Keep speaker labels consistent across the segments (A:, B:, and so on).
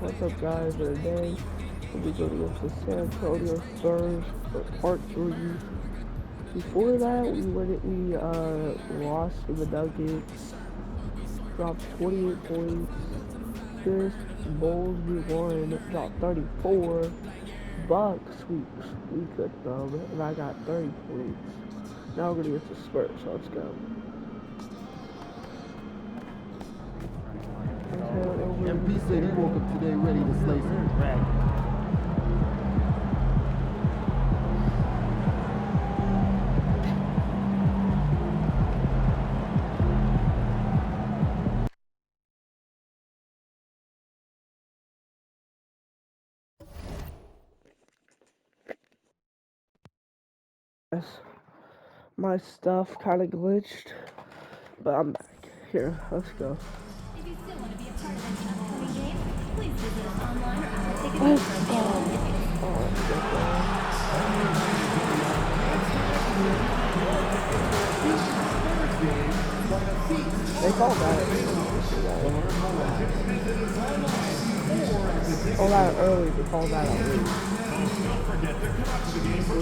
A: What's up, guys? Today we'll be going against the San Antonio Spurs for part 3. Before that, we lost to the Nuggets, dropped 28 points. This Bulls we won, dropped 34. Bucks we could them, and I got 30 points. Now we're gonna get the Spurs, so let's go.
B: MP said he woke up today ready to slay some dragons.
A: My stuff kind of glitched, but I'm back. Here, let's go.
C: If you still want to be a part of any upcoming games, please visit us online or take advantage
A: They called that. Call that early. They called that out late.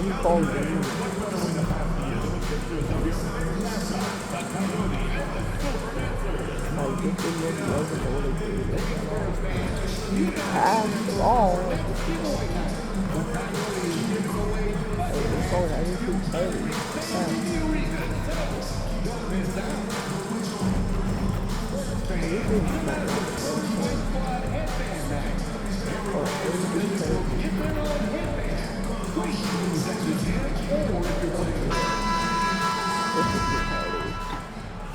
A: He called me. Like, this thing wasn't able to do it. After all, it's all everything heavy.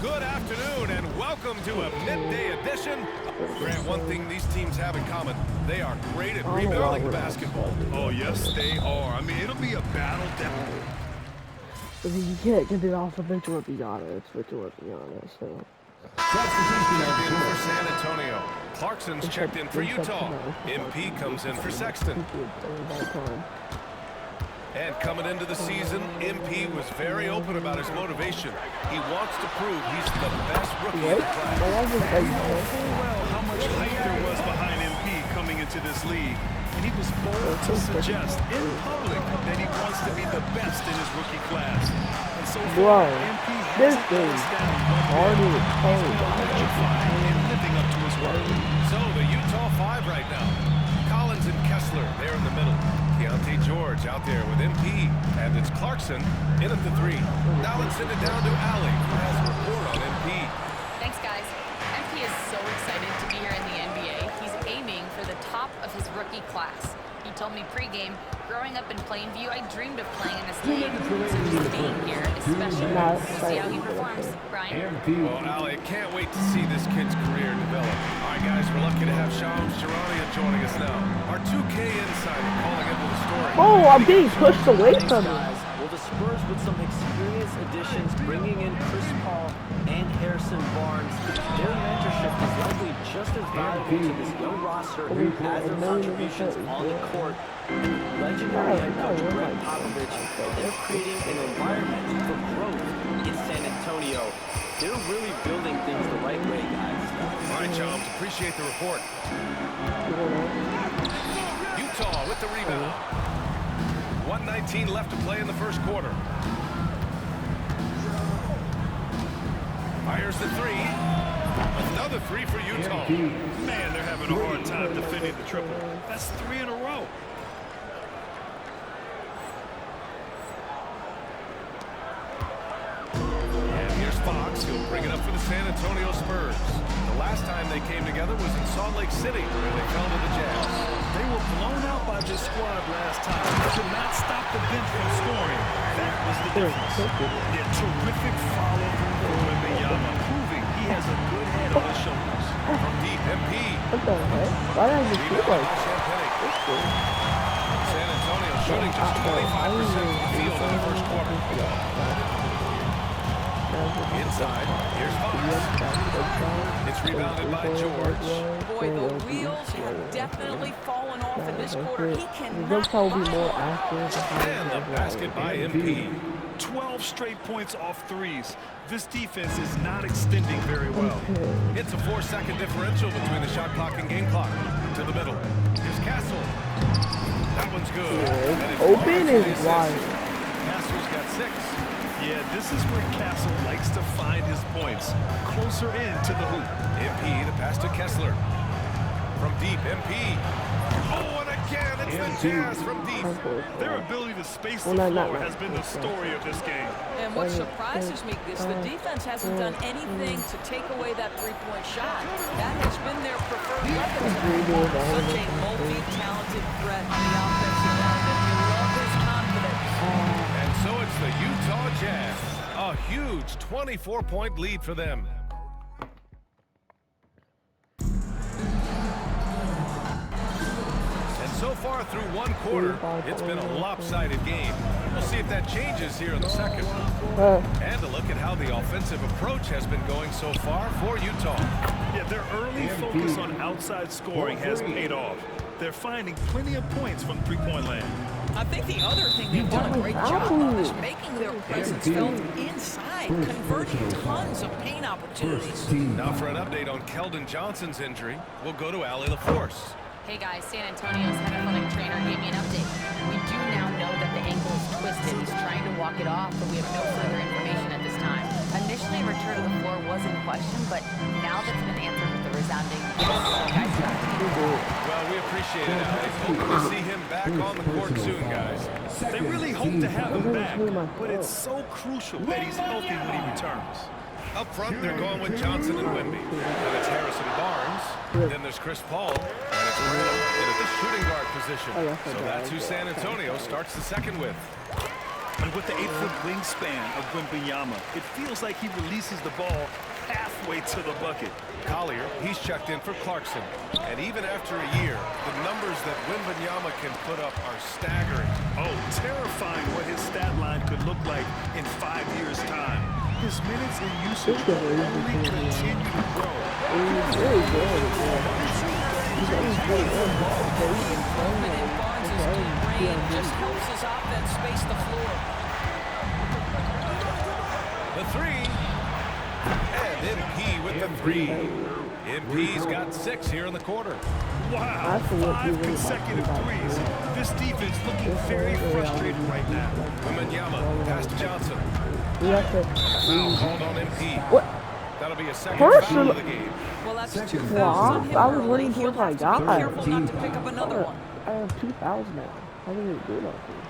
D: Good afternoon and welcome to a midday edition. Grant, one thing these teams have in common, they are great at rebounding basketball.
E: Oh, yes, they are. I mean, it'll be a battle down.
A: I mean, you can't get it off of Victor Wembanyama. It's Victor Wembanyama, so.
D: Checked in for San Antonio. Clarkson's checked in for Utah. MP comes in for Sexton. And coming into the season, MP was very open about his motivation. He wants to prove he's the best rookie in the class.
E: Well, how much hype there was behind MP coming into this league. And he was bold to suggest in public that he wants to be the best in his rookie class. And so far, MP has
A: already
E: and living up to his word.
D: So the Utah 5 right now. Collins and Kessler, they're in the middle. Keontae George out there with MP. And it's Clarkson in at the 3. Now let's send it down to Allie, who has a report on MP.
F: Thanks, guys. MP is so excited to be here in the NBA. He's aiming for the top of his rookie class. He told me pregame, growing up in Plainview, I dreamed of playing in this league. So he's being here, especially to see how he performs. Brian?
D: Well, Allie, can't wait to see this kid's career develop. All right, guys, we're lucky to have Shams Charania joining us now. Our 2K insider calling into the story.
A: Oh, I'm being pushed away from him.
G: Well, the Spurs with some experienced additions, bringing in Chris Paul and Harrison Barnes. Their mentorship is likely just as valuable to this young roster as their contributions on the court. Legendary head coach Greg Popovich, they're creating an environment for growth in San Antonio. They're really building things the right way, guys.
D: All right, Chums, appreciate the report. Utah with the rebound. 1:19 left to play in the first quarter. Fires the 3. Another 3 for Utah.
E: Man, they're having a hard time defending the triple. That's 3 in a row.
D: And here's Fox. He'll bring it up for the San Antonio Spurs. The last time they came together was in Salt Lake City, where they fell to the Jazz.
E: They were blown out by this squad last time. They could not stop the bench from scoring. That was the difference. A terrific follow from Wembanyama, proving he has a good head on his shoulders.
D: From deep, MP.
A: What the heck? Why did I just feel like
D: San Antonio shooting just 25% from the field in the first quarter. Inside, here's Fox. It's rebounded by George.
H: Boy, the wheels have definitely fallen off in this quarter. He cannot
A: probably more active.
D: And the basket by MP.
E: 12 straight points off threes. This defense is not extending very well.
D: It's a 4-second differential between the shot clock and game clock. To the middle. Here's Castle. That one's good. And it's
A: Open is
D: Barnes
A: wide.
D: Castle's got 6.
E: Yeah, this is where Castle likes to find his points. Closer in to the hoop.
D: MP, the pass to Kessler. From deep, MP. Oh, and again, it's the Jazz from deep.
E: Their ability to space the
A: Well,
E: floor has been the story of this game.
H: And what surprises me is the defense hasn't done anything to take away that three-point shot. That has been their preferred weapon. Such a multi-talented threat on the offensive end, and you love his confidence.
D: And so it's the Utah Jazz. A huge 24-point lead for them. So far through one quarter, it's been a lopsided game. We'll see if that changes here in the second. And a look at how the offensive approach has been going so far for Utah.
E: Yeah, their early focus on outside scoring has paid off. They're finding plenty of points from three-point land.
H: I think the other thing they've done a great job of is making their presence felt inside, converting tons of paint opportunities.
D: Now for an update on Keldon Johnson's injury, we'll go to Allie LaForce.
F: Hey guys, San Antonio's head athletic trainer gave me an update. We do now know that the ankle is twisted. He's trying to walk it off, but we have no further information at this time. Initially, return to the floor was in question, but now that's been answered with a resounding yes.
D: Well, we appreciate it, Allie. Hope to see him back on the court soon, guys.
E: They really hope to have him back, but it's so crucial that he's healthy when he returns.
D: Up front, they're going with Johnson and Wemby. Then it's Harrison Barnes. Then there's Chris Paul. And it's Branham in at the shooting guard position. So that's who San Antonio starts the second with.
E: And with the 8-foot wingspan of Wembanyama, it feels like he releases the ball halfway to the bucket.
D: Collier, he's checked in for Clarkson. And even after a year, the numbers that Wembanyama can put up are staggering.
E: Oh, terrifying what his stat line could look like in 5 years' time. His minutes and usage will only continue to grow.
A: He's really good.
H: He's always really good. And Barnes' deep range just helps his offense space the floor.
D: The three. And MP with the three. MP's got 6 here in the quarter.
E: Wow, 5 consecutive threes. This defense looking very frustrated right now.
D: Wembanyama, pass to Johnson.
A: We have to.
D: Foul called on MP.
A: What?
D: That'll be a second
A: Person.
D: foul of the game.
H: Well, that's 2
A: Well,
H: fouls on him
A: I was
H: early.
A: running
H: He'll
A: towards my
H: have to be
A: guy.
H: careful not to pick up another one.
A: I have 2,000 now. I didn't even do nothing.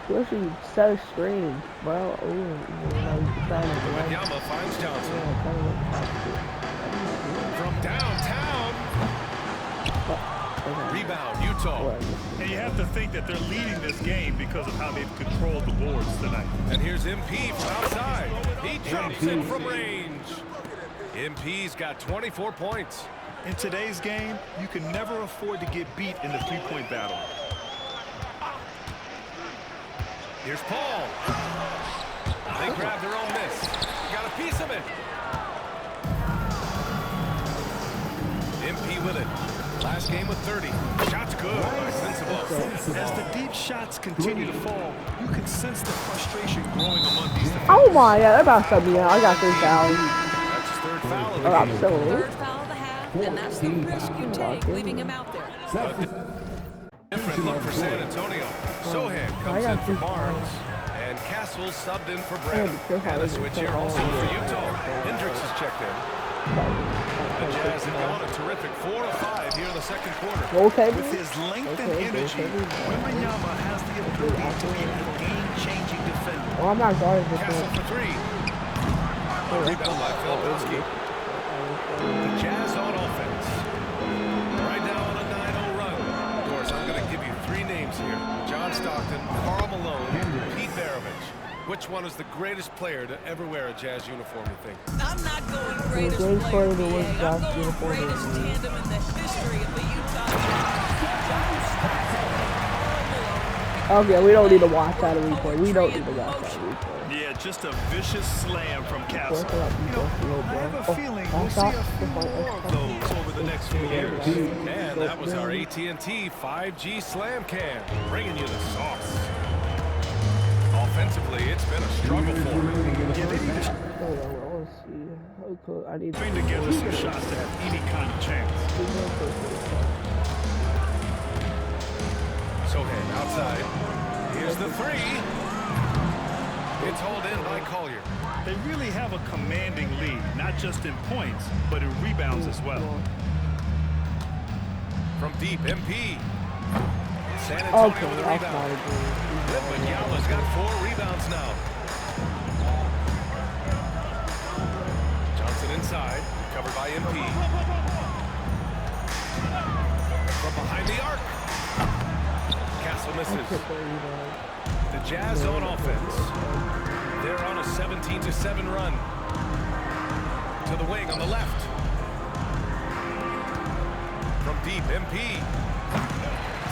A: You actually set a screen. Well,
D: Wembanyama finds Johnson. From downtown. Rebound, Utah.
E: And you have to think that they're leading this game because of how they've controlled the boards tonight.
D: And here's MP from outside. He drops it from range. MP's got 24 points.
E: In today's game, you can never afford to get beat in the three-point battle.
D: Here's Paul. They grab their own miss. Got a piece of it. MP with it. Last game with 30. Shots good by Sensabaugh.
E: As the deep shots continue to fall, you can sense the frustration growing among these defenders.
A: Oh my god, that about something. Yeah, I got 3 fouls.
D: That's his 3rd foul of the
A: I'm
D: game.
A: so
H: Third foul of the half, and that's the risk you take, leaving him out there.
D: Different look for San Antonio. Sohan comes in for Barnes. And Castle subbed in for Branham. And a switch here also for Utah. Hendricks has checked in. The Jazz have gone a terrific 4 of 5 here in the second quarter.
A: Okay.
E: With his length and energy, Wembanyama has the ability to be a game-changing defender.
A: Well, I'm not guarding this
D: Castle
A: one.
D: for 3. Rebound by Filipowski. The Jazz on offense. Right now on a 9-0 run. Doris, I'm going to give you 3 names here. John Stockton, Karl Malone, Pete Maravich. Which one is the greatest player to ever wear a Jazz uniform, you think?
H: I'm not going greatest
A: greatest
H: player,
A: player to wear
H: BA.
A: Jazz
H: I'm going
A: uniform.
H: greatest tandem in the history of the Utah Jazz.
A: Okay, we don't need to watch that replay. We don't need to watch that replay.
E: Yeah, just a vicious slam from Castle. You know, I have a feeling
A: Oh,
E: we'll see a few more of those over the next few years.
D: And that was our AT&T 5G Slam Cam, bringing you the sauce. Offensively, it's been a struggle for them.
E: Yeah, they need to
A: Hold on, let's see. Okay, I need
E: string together some shots to have any kind of chance.
D: the three. It's hauled in by Collier.
E: They really have a commanding lead, not just in points, but in rebounds as well.
D: From deep, MP. San Antonio with a rebound. Wembanyama's got 4 rebounds now. Johnson inside, covered by MP. From behind the arc. Castle misses. The Jazz on offense. They're on a 17-7 run. To the wing on the left. From deep, MP.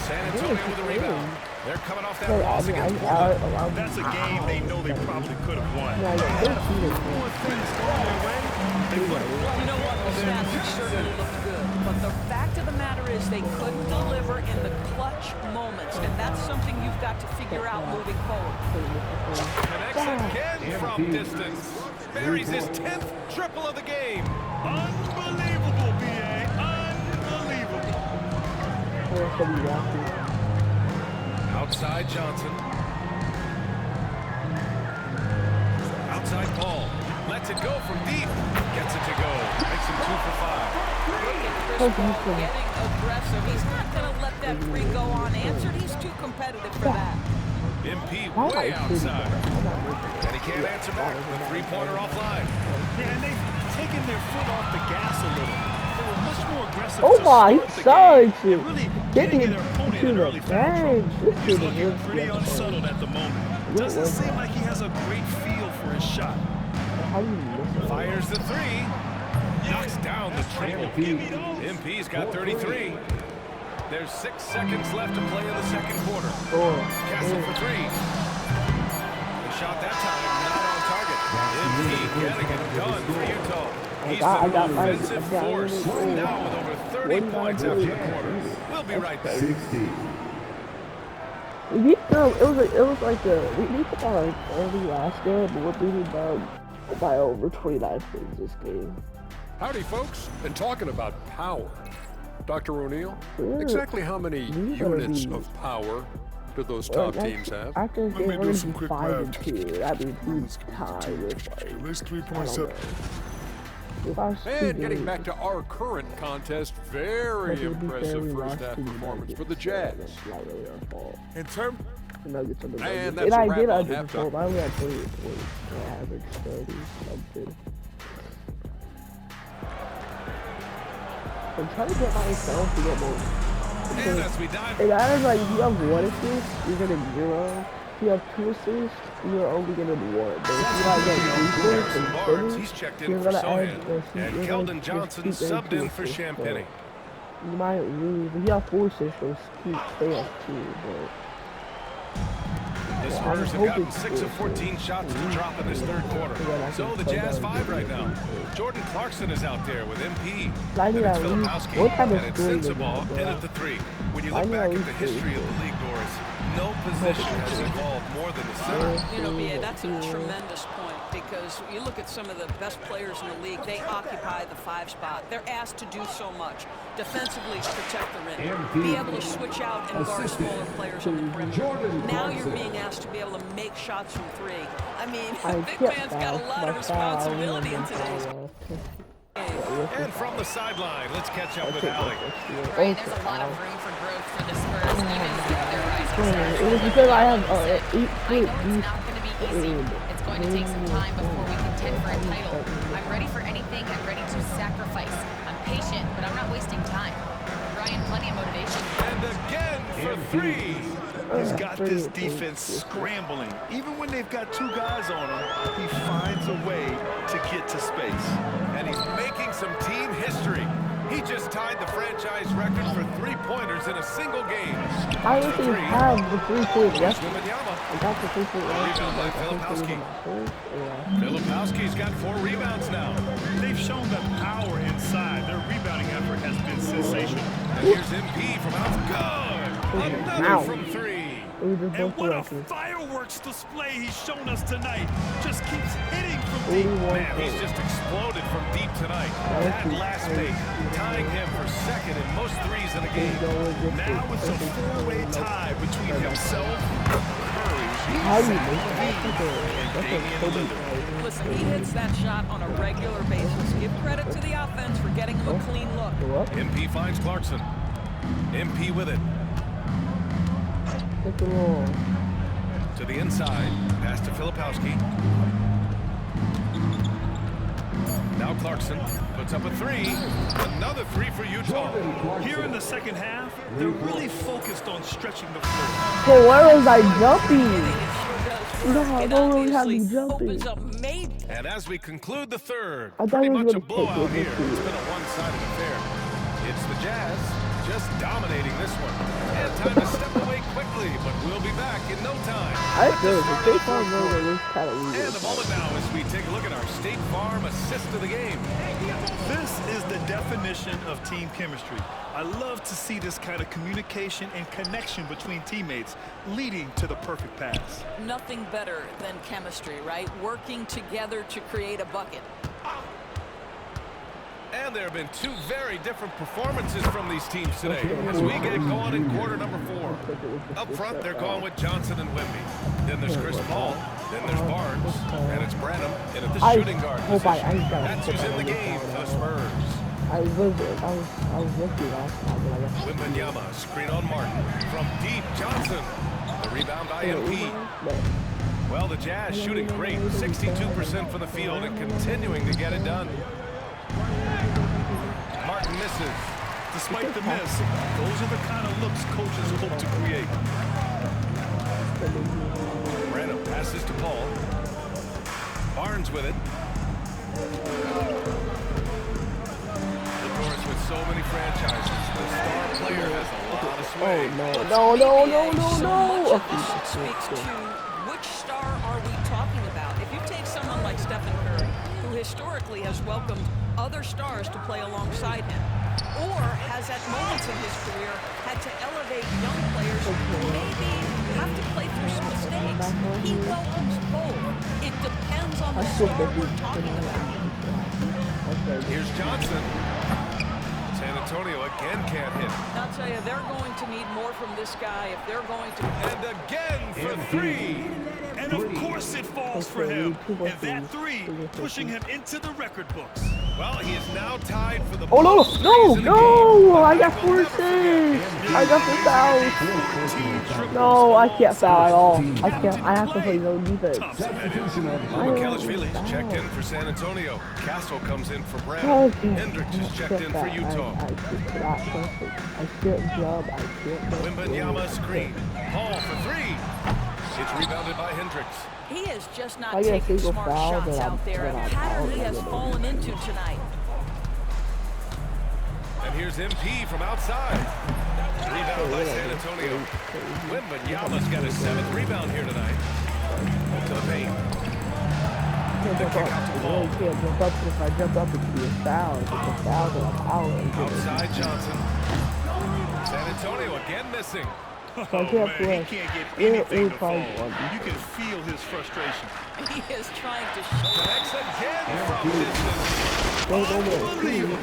D: San Antonio with a rebound. They're coming off that loss against Portland.
E: That's a game they know they probably could have won.
A: Yeah,
E: They
A: yeah,
E: had a few more things going their way. They would have won.
H: You know what? The stats certainly look good. But the fact of the matter is they couldn't deliver in the clutch moments. And that's something you've got to figure out moving forward.
D: Connects again from distance. Buries his 10th triple of the game.
E: Unbelievable, B.A. Unbelievable.
D: Outside Johnson. Outside Paul. Lets it go from deep. Gets it to go. Makes him 2 for 5.
H: Chris Paul getting aggressive. He's not going to let that three go unanswered. He's too competitive for that.
D: MP way outside. And he can't answer back. The three-pointer offline.
E: Yeah, and they've taken their foot off the gas a little. They were much more aggressive.
A: Oh
E: to
A: my,
E: start
A: he
E: the
A: sucks.
E: game and really
A: Getting
E: getting their opponent in
A: to
E: early
A: the
E: foul trouble.
A: bench. This
E: He's
A: dude is
E: looking pretty
A: really
E: unsettled at the moment. Doesn't seem like he has a great feel for his shot.
A: How do you miss it?
D: Fires the three. Knocks down the triple. MP's got 33. There's 6 seconds left to play in the second quarter. Castle for 3. The shot that time not on target. MP getting it done for Utah. He's the offensive force now with over 30 points after the quarter. We'll be right back.
A: We beat them. It was like we beat them like early last game, but we're beating them by over 29 points this game.
I: Howdy, folks. Been talking about power. Dr. O'Neal,
A: Yeah.
I: exactly how many units of power do those top teams have?
A: After this game, we're going to be 5-2. That means we tie with like, at least 3.7.
I: And getting back to our current contest, very impressive first half performance for the Jazz.
A: In terms,
I: and that's a wrap on halftime.
A: I only had 30 points. I averaged 30 something. I'm trying to get myself to get more.
D: And as we dive.
A: It matters like if you have 1 assist, you're getting 0. If you have 2 assists, you're only getting 1. But if you have like 3 and
D: Barnes,
A: finish,
D: he's checked in
A: you're
D: for
A: gonna
D: Sohan.
A: add.
D: And Keldon Johnson subbed in for Champagny.
A: You might lose. If you have 4 assists, you'll stay at 2. But
D: The Spurs have gotten 6 of 14 shots to drop in this third quarter. So the Jazz 5 right now. Jordan Clarkson is out there with MP. And it's Filipowski. And it's Sensabaugh in at the 3. When you look back at the history of the league, Doris, no position has evolved more than the center.
H: You know, B.A., that's a tremendous point because you look at some of the best players in the league, they occupy the 5 spot. They're asked to do so much. Defensively, to protect the rim. Be able to switch out and guard smaller players on the perimeter. Now you're being asked to be able to make shots from 3. I mean, big man's got a lot of responsibility in today's game.
D: And from the sideline, let's catch up with Alec.
F: Right, there's a lot of room for growth for the Spurs, even with their rising stars.
A: it was because I have 8
F: I
A: foot
F: know it's not going to be easy. It's going to take some time before we contend for a title. I'm ready for anything. I'm ready to sacrifice. I'm patient, but I'm not wasting time. Brian, plenty of motivation.
D: And again for 3.
E: He's got this defense scrambling. Even when they've got 2 guys on him, he finds a way to get to space.
D: And he's making some team history. He just tied the franchise record for 3-pointers in a single game.
A: I don't even have the 3-point record.
D: Wembanyama.
A: I got the 3-point
D: Rebound by
A: record.
D: Filipowski. Filipowski's got 4 rebounds now.
E: They've shown the power inside. Their rebounding effort has been sensational.
D: And here's MP from out. Good. Another from 3.
E: And what a fireworks display he's shown us tonight. Just keeps hitting from deep.
D: Man, he's just exploded from deep tonight. That last make, tying him for 2nd in most threes in a game.
E: Now it's a 4-way tie between himself, Curry,
A: How do you make
E: Zach
A: that?
E: LaVine, and Damian Lillard.
H: Listen, he hits that shot on a regular basis. Give credit to the offense for getting him a clean look.
A: What?
D: MP finds Clarkson. MP with it.
A: Take the roll.
D: To the inside. Pass to Filipowski. Now Clarkson puts up a three. Another three for Utah.
E: Here in the second half, they're really focused on stretching the floor.
A: So where was I jumping? No, I
H: It
A: don't really have
H: obviously
A: me jumping.
H: opens up major.
D: And as we conclude the third,
A: I thought
D: pretty
A: he was
D: much a
A: gonna take
D: blowout
A: it
D: here.
A: with you.
D: It's been a one-sided affair. It's the Jazz just dominating this one. And time to step away quickly, but we'll be back in no time.
A: I feel it. State Farm knows that it's kind of weird.
D: And the moment now as we take a look at our State Farm assist of the game.
E: This is the definition of team chemistry. I love to see this kind of communication and connection between teammates leading to the perfect pass.
H: Nothing better than chemistry, right? Working together to create a bucket.
D: And there have been two very different performances from these teams today as we get going in quarter number 4. Up front, they're going with Johnson and Wemby. Then there's Chris Paul. Then there's Barnes. And it's Branham. And at the shooting guard position, that's who's in the game for the Spurs.
A: I was lucky last time, but I got
D: Wembanyama, screen on Martin. From deep, Johnson. The rebound by MP. Well, the Jazz shooting great. 62% from the field and continuing to get it done. Martin misses.
E: Despite the miss, those are the kind of looks coaches hope to create.
D: Branham passes to Paul. Barnes with it. Of course, with so many franchises, the star player has a lot of sway.
A: No.
H: Speaks to which star are we talking about? If you take someone like Stephen Curry, who historically has welcomed other stars to play alongside him, or has at moments in his career had to elevate young players who maybe have to play through some mistakes. He welcomes both. It depends on the star we're talking about.
D: Here's Johnson. San Antonio again can't hit.
H: I'll tell you, they're going to need more from this guy if they're going to...
D: And again for three.
E: And of course it falls for him. And that three pushing him into the record books.
D: Well, he is now tied for the
A: Oh no,
D: most threes in the game.
A: I got 4 assists. I got 4 fouls. No, I can't foul at all. I can't. I have to play no defense.
D: Kelishvili's checked in for San Antonio. Castle comes in for Brown. Hendricks is checked in for Utah.
A: I can't jump. I can't.
D: Wembanyama screen. Paul for three. It's rebounded by Hendricks.
H: He is just not
A: I get a
H: taking
A: single
H: smart
A: foul,
H: shots
A: then
H: out there. A
A: I'm
H: pattern
A: out.
H: he has fallen into tonight.
D: And here's MP from outside. Rebound by San Antonio. Wembanyama's got his 7th rebound here tonight. To the paint.
A: Can't jump up if I jump up, it could be a foul. It's a foul and a foul.
D: Outside Johnson. San Antonio again missing.
E: Oh, man, he can't get anything to fall. You can feel his frustration.
H: He is trying to
D: Connects again from distance.
E: Unbelievable.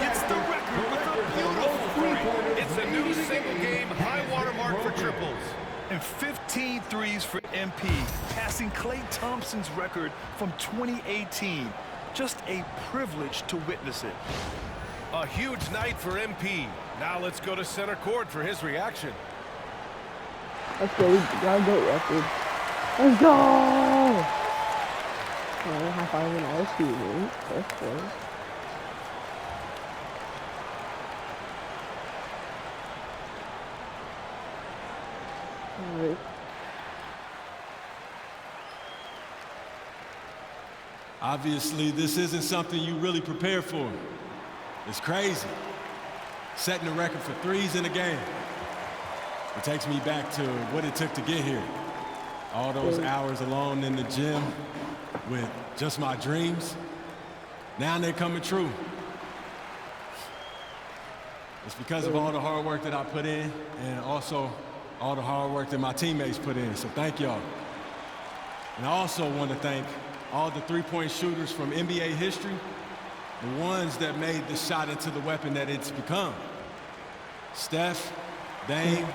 E: Gets the record with a beautiful three.
D: It's a new single-game high-water mark for triples.
E: And 15 threes for MP, passing Klay Thompson's record from 2018. Just a privilege to witness it.
D: A huge night for MP. Now let's go to center court for his reaction.
A: Let's go. We got a great record. Let's go! High five in our season. Let's go. Alright.
J: Obviously, this isn't something you really prepare for. It's crazy. Setting the record for threes in a game. It takes me back to what it took to get here. All those hours alone in the gym with just my dreams. Now they're coming true. It's because of all the hard work that I put in and also all the hard work that my teammates put in. So thank y'all. And I also want to thank all the three-point shooters from NBA history, the ones that made the shot into the weapon that it's become. Steph, Dame,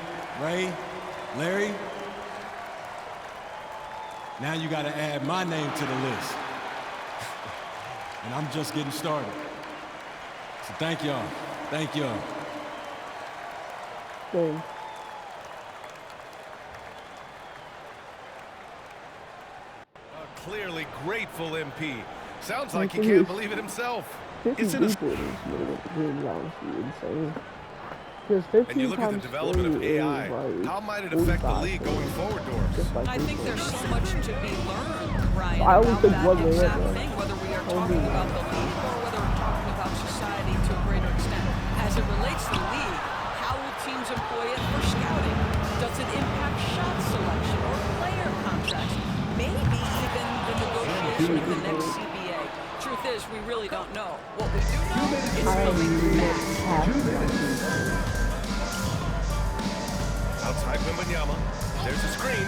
J: Ray, Larry. Now you got to add my name to the list. And I'm just getting started. So thank y'all. Thank y'all.
A: Thanks.
D: Clearly grateful MP. Sounds like he can't believe it himself.
A: It's in a sport.
D: And you look at the development of AI. How might it affect the league going forward, Doris?
H: I think there's so much to be learned, Ryan,
A: I always
H: about
A: think
H: that
A: one way
H: exact
A: up,
H: thing, whether we are talking about the league or whether we're talking about society to a greater extent. As it relates to the league, how will teams employ it for scouting? Does it impact shot selection or player contracts? Maybe even the negotiation of the next CBA. Truth is, we really don't know. What we do know is really bad.
D: Outside Wembanyama. There's a screen.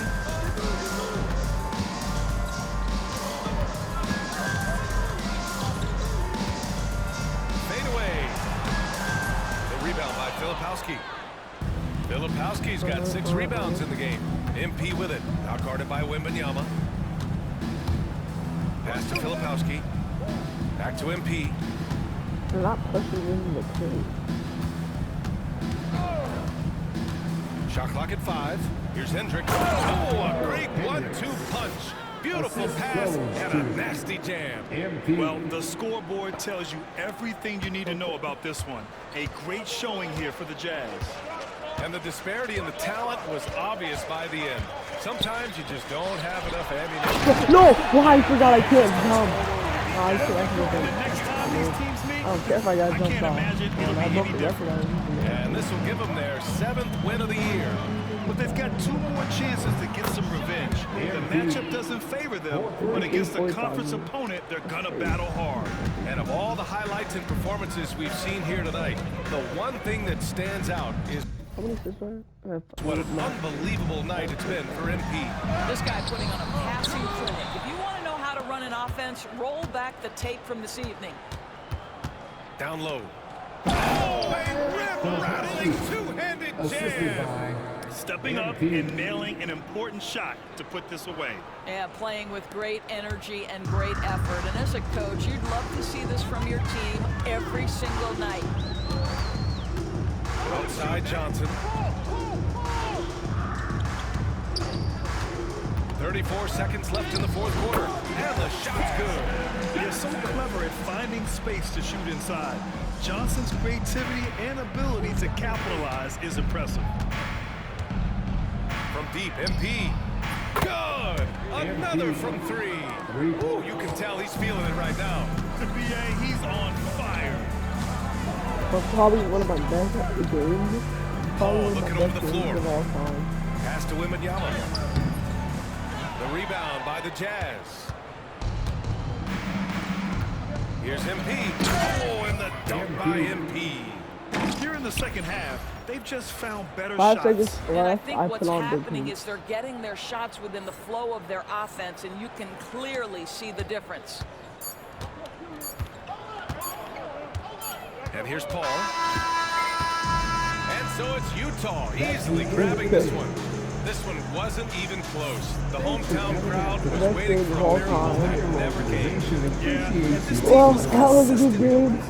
D: Fade away. The rebound by Filipowski. Filipowski's got 6 rebounds in the game. MP with it. Now guarded by Wembanyama. Pass to Filipowski. Back to MP.
A: They're not pushing in the paint.
D: Shot clock at 5. Here's Hendricks. Oh, a great 1-2 punch. Beautiful pass and a nasty jam.
E: Well, the scoreboard tells you everything you need to know about this one. A great showing here for the Jazz.
D: And the disparity in the talent was obvious by the end. Sometimes you just don't have enough ammunition.
A: No! Why? I forgot I can't jump. I can't
E: The next time these teams meet,
A: I don't care if I got
E: I
A: jumped
E: can't
A: off.
E: imagine it'll be
A: I broke
E: any
A: the record.
E: different.
D: And this will give them their 7th win of the year.
E: But they've got 2 more chances to get some revenge. The matchup doesn't favor them, but against a conference opponent, they're gonna battle hard.
D: And of all the highlights and performances we've seen here tonight, the one thing that stands out is
A: How many assists are there?
D: what an unbelievable night it's been for MP.
H: This guy putting on a passing clinic. If you want to know how to run an offense, roll back the tape from this evening.
D: Down low. Oh, a rip-rattling two-handed jam.
E: Stepping up and nailing an important shot to put this away.
H: Yeah, playing with great energy and great effort. And as a coach, you'd love to see this from your team every single night.
D: Outside Johnson. 34 seconds left in the 4th quarter. And the shot's good.
E: They're so clever at finding space to shoot inside. Johnson's creativity and ability to capitalize is impressive.
D: From deep, MP. Good. Another from 3. Ooh, you can tell he's feeling it right now.
E: BA, he's on fire.
A: But probably one of my best games. Probably one of
D: looking
A: my
D: over
A: best
D: the
A: games
D: floor.
A: of all time.
D: Pass to Wembanyama. The rebound by the Jazz. Here's MP. Oh, and the dunk by MP.
E: Here in the second half, they've just found better
A: 5
E: shots.
A: seconds
H: And I
A: left.
H: think
A: I
H: what's
A: put on big
H: happening
A: heat.
H: is they're getting their shots within the flow of their offense, and you can clearly see the difference.
D: And here's Paul. And so it's Utah easily grabbing this one. This one wasn't even close. The hometown crowd was waiting for a miracle that never came.
A: Well, that was a good game.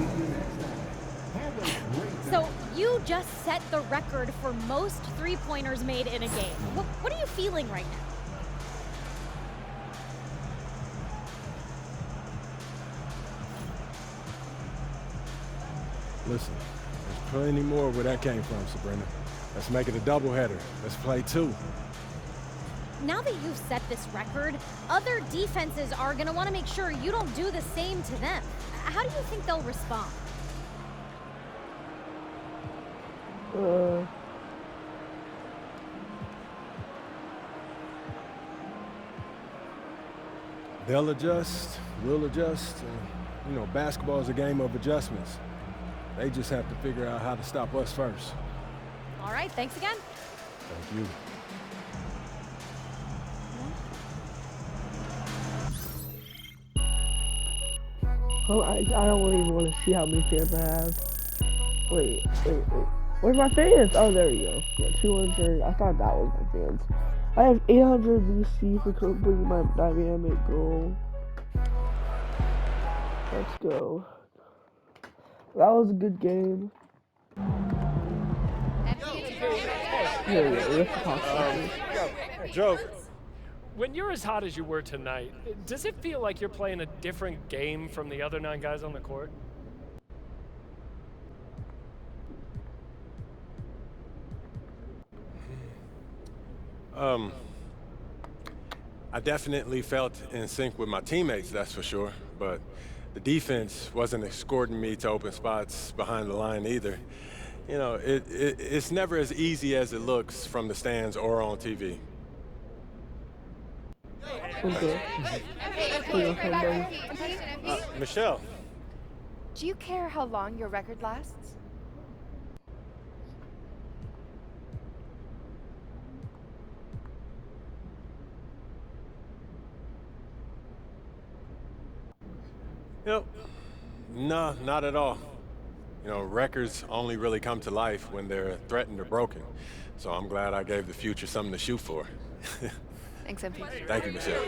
C: So you just set the record for most three-pointers made in a game. What are you feeling right now?
J: Listen, there's plenty more where that came from, Sabrina. Let's make it a doubleheader. Let's play 2.
C: Now that you've set this record, other defenses are going to want to make sure you don't do the same to them. How do you think they'll respond?
J: They'll adjust, we'll adjust. You know, basketball is a game of adjustments. They just have to figure out how to stop us first.
C: All right, thanks again.
J: Thank you.
A: Oh, I don't even want to see how many fans I have. Wait. Where's my fans? Oh, there you go. Yeah, 200. I thought that was my fans. I have 800 VC for completing my dynamic goal. Let's go. That was a good game.
K: Joe, when you're as hot as you were tonight, does it feel like you're playing a different game from the other 9 guys on the court?
J: I definitely felt in sync with my teammates, that's for sure, but the defense wasn't escorting me to open spots behind the line either. You know, it's never as easy as it looks from the stands or on TV. Michelle.
L: Do you care how long your record lasts?
J: Yep. No, not at all. You know, records only really come to life when they're threatened or broken. So I'm glad I gave the future something to shoot for.
L: Thanks, MP.
J: Thank you, Michelle.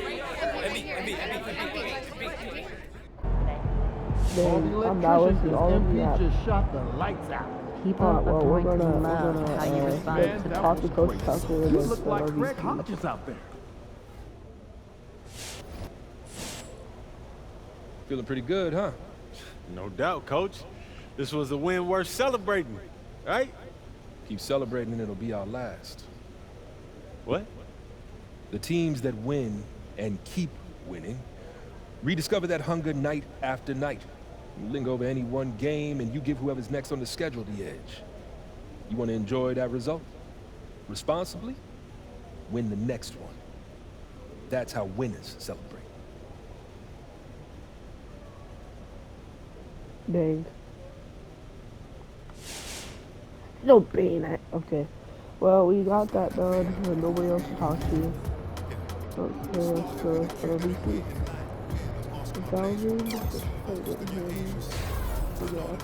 A: That was all of that.
B: Just shot the lights out.
A: Keep on we're gonna talk to Coach Tucker.
B: You look like Craig Hodges out there.
M: Feeling pretty good, huh?
J: No doubt, Coach. This was a win worth celebrating, right?
M: Keep celebrating and it'll be our last.
J: What?
M: The teams that win and keep winning rediscover that hunger night after night. You linger over any one game and you give whoever's next on the schedule the edge. You want to enjoy that result? Responsibly? Win the next one. That's how winners celebrate.
A: Dang. No pain. Okay. Well, we got that done. And nobody else to talk to. Okay, let's go. LBC. 1,000. Yeah.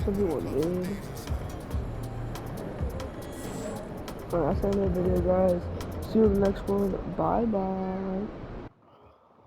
A: Everyone did. Alright, that's the end of the video, guys. See you in the next one. Bye bye.